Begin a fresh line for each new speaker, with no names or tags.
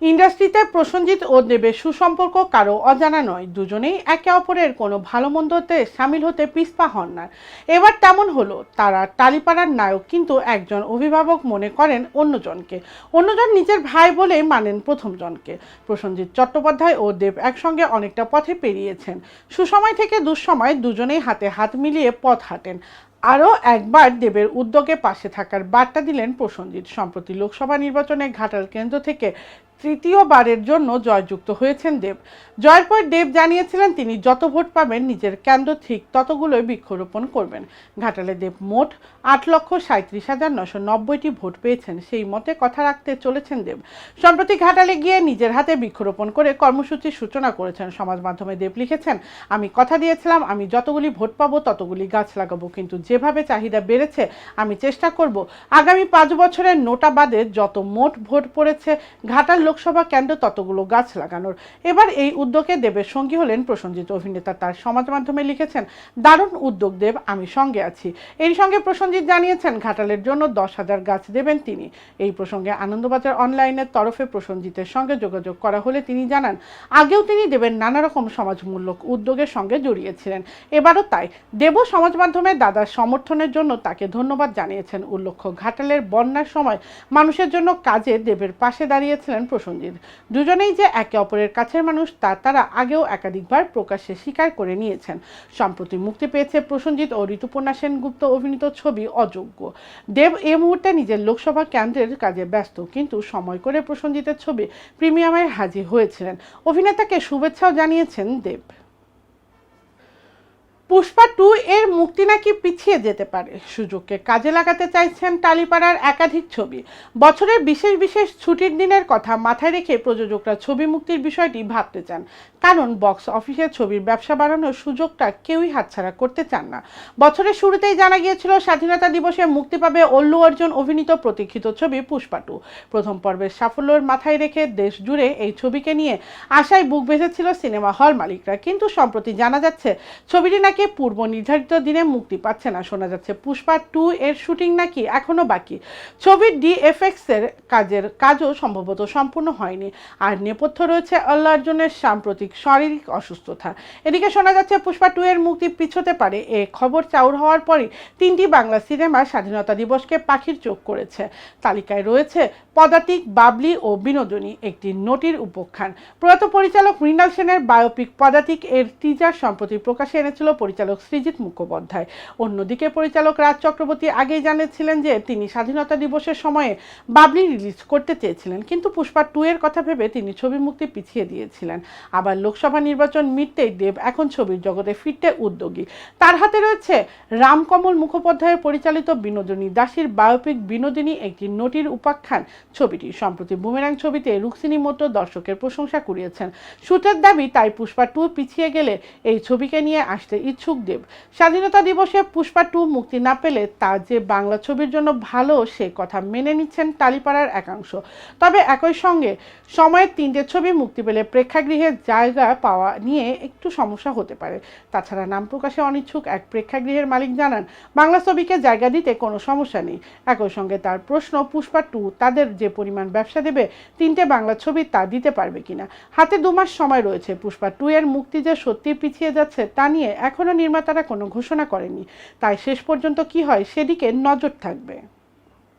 ইন্ডাস্ট্রিতে প্রসেনজিৎ ও দেবের সুসম্পর্ক কারো অজানা নয়। দুজনেই একে অপরের কোনো ভালো মন্দতে সামিল হতে পিছপা হন না। এবার তেমন হলো, তারা টালিপাড়ার নায়ক, কিন্তু একজন অভিভাবক মনে করেন অন্যজন নিজের ভাই বলেই মানেন প্রথমজনকে। প্রসেনজিৎ চট্টোপাধ্যায় ও দেব একসঙ্গে অনেকটা পথে পেরিয়েছেন। সুসময় থেকে দুঃসময় দুজনেই হাতে হাত মিলিয়ে পথ হাঁটেন। আরও একবার দেবের উদ্যোগে পাশে থাকার বার্তা দিলেন প্রসেনজিৎ। সম্প্রতি লোকসভা নির্বাচনে ঘাটাল কেন্দ্র থেকে তৃতীয়বারের জন্য জয়যুক্ত হয়েছেন দেব। জয়ের পর দেব জানিয়েছিলেন তিনি যত ভোট পাবেন নিজের কেন্দ্র ঠিক ততগুলোই বৃক্ষরোপণ করবেন। ঘাটালে দেব মোট 8,37,990টি ভোট পেয়েছেন, সেই মতে কথা রাখতে চলেছেন দেব। সম্প্রতি ঘাটালে গিয়ে নিজের হাতে বৃক্ষরোপণ করে কর্মসূচির সূচনা করেছেন। সমাজ মাধ্যমে দেব লিখেছেন, আমি কথা দিয়েছিলাম আমি যতগুলি ভোট পাবো ততগুলি গাছ লাগাবো, কিন্তু যেভাবে চাহিদা বেড়েছে আমি চেষ্টা করব আগামী 5 বছরের নোটা বাদে যত মোট ভোট পড়েছে ঘাটাল লোকসভা কেন্দ্র ততগুলো গাছ লাগানোর। এবার এই উদ্যোগে দেবের সঙ্গী হলেন প্রসেনজিৎ। অভিনেতা তার সমাজ মাধ্যমে লিখেছেন, দারুণ উদ্যোগ দেব, আমি সঙ্গে আছি। এর সঙ্গে প্রসেনজিৎ জানিয়েছেন ঘাটালের জন্য 10,000 গাছ দেবেন তিনি। এই প্রসঙ্গে আনন্দবাজার অনলাইনের তরফে প্রসেনজিতের সঙ্গে যোগাযোগ করা হলে তিনি জানান, আগেও তিনি দেবের নানা রকম সমাজমূলক উদ্যোগের সঙ্গে জড়িয়েছিলেন, এবারও তাই। দেবও সমাজ মাধ্যমে দাদার সমর্থনের জন্য তাকে ধন্যবাদ জানিয়েছেন। উল্লেখ্য, ঘাটালের বন্যার সময় মানুষের জন্য কাজে দেবের পাশে দাঁড়িয়েছিলেন প্রসেনজিৎ। দুজনেই যে একে অপরের কাছের মানুষ তা তারা আগেও একাধিকবার প্রকাশ্যে স্বীকার করে নিয়েছেন। সম্প্রতি মুক্তি পেয়েছে প্রসেনজিৎ ও ঋতুপর্ণা সেনগুপ্ত অভিনীত ছবি অযোগ্য। দেব এই মুহূর্তে নিজের লোকসভা কেন্দ্রের কাজে ব্যস্ত, কিন্তু সময় করে প্রসেনজিতের ছবি প্রিমিয়ামে হাজির হয়েছিলেন। অভিনেতাকে শুভেচ্ছাও জানিয়েছেন দেব। পুষ্পা 2 এর মুক্তি নাকি পিছিয়ে যেতে পারে, সুযোগকে কাজে লাগাতে চাইছেন টালিপাড়ার একাধিক ছবি। বছরের বিশেষ ছুটির দিনের কথা মাথায় রেখে প্রযোজকরা ছবি মুক্তির বিষয়টি ভাবতে চান, কারণ বক্স অফিসে ছবির ব্যবসা বাড়ানোর সুযোগটা কেউই হাতছাড়া করতে চান না। বছরের শুরুতেই জানা গিয়েছিল স্বাধীনতা দিবসে মুক্তি পাবে অল্লু অর্জুন অভিনীত প্রতীক্ষিত ছবি পুষ্পা 2। প্রথম পর্বের সাফল্যের মাথায় রেখে দেশ জুড়ে এই ছবিকে নিয়ে আশায় বুক বেঁধেছিল সিনেমা হল মালিকরা, কিন্তু সম্প্রতি জানা যাচ্ছে ছবিটি নাকি পূর্ব নির্ধারিত দিনে মুক্তি পাচ্ছে না। শোনা যাচ্ছে পুষ্পা 2 এর শুটিং নাকি এখনো বাকি। ছবির ডিএফএক্স এর কাজও সম্ভবত সম্পূর্ণ হয়নি। আর নেপথ্য রয়েছে আল্লু অর্জুনের সাম্প্রতিক শারীরিক অসুস্থতা। এদিকে শোনা যাচ্ছে পুষ্পা 2 এর মুক্তি পিছোতে পারে। এ খবর চাউর হওয়ার পরই 3টি বাংলা সিনেমা স্বাধীনতা দিবসকে পাখির চোখ করেছে। তালিকায় রয়েছে পদাতিক, বাবলি ও বিনোদিনী, একটি নটির উপাখ্যান। প্রয়াত পরিচালক মৃণাল সেনের বায়োপিক পদাতিক এর টিজার সম্প্রতি প্রকাশে এনেছিল পরিচালক সৃজিত মুখোপাধ্যায়। অন্যদিকে পরিচালক রাজ চক্রবর্তী আগেই জানিয়েছিলেন যে তিনি স্বাধীনতা দিবসের সময়ে বাবলি রিলিজ করতে চেয়েছিলেন, কিন্তু পুষ্পা 2 এর কথা ভেবে তিনি ছবি মুক্তি পিছিয়ে দিয়েছিলেন। আবার লোকসভা নির্বাচন মিটতেই দেব এখন ছবির জগতে ফিরতে উদ্যোগী। তার হাতে রয়েছে রামকমল মুখোপাধ্যায়ের পরিচালিত বিনোদিনী দাসীর বায়োপিক বিনোদিনী, একটি নটির উপাখ্যান ছবিটি। সম্প্রতি বুমেরাং ছবিতে রুক্মিণী মতো দর্শকের প্রশংসা কুড়িয়েছেন। সূত্রের দাবি তাই পুষ্পা 2 পিছিয়ে গেলে এই ছবিকে নিয়ে আসতে ইচ্ছুক দেব। স্বাধীনতা দিবসে পুষ্পা 2 মুক্তি না পেলে তা যে বাংলা ছবির জন্য ভালো সে কথা মেনে নিচ্ছেন টালিপাড়ার একাংশ। তবে একই সঙ্গে সময়ের 3টে ছবি মুক্তি পেলে প্রেক্ষাগৃহে জায়গা পাওয়া নিয়ে একটু সমস্যা হতে পারে। তাছাড়া নাম প্রকাশে অনিচ্ছুক এক প্রেক্ষাগৃহের মালিক জানান, বাংলা ছবিকে জায়গা দিতে কোনো সমস্যা নেই। একই সঙ্গে তার প্রশ্ন, পুষ্পা 2 তাদের যে পরিমাণ ব্যবসা দেবে 3টে বাংলা ছবি তা দিতে পারবে কিনা। হাতে 2 মাস সময় রয়েছে। পুষ্পা 2 এর মুক্তি যে সত্যি পিছিয়ে যাচ্ছে তা নিয়ে এখনো নির্মাতারা কোনো ঘোষণা করেনি, তাই শেষ পর্যন্ত কি হয় সেদিকে নজর থাকবে।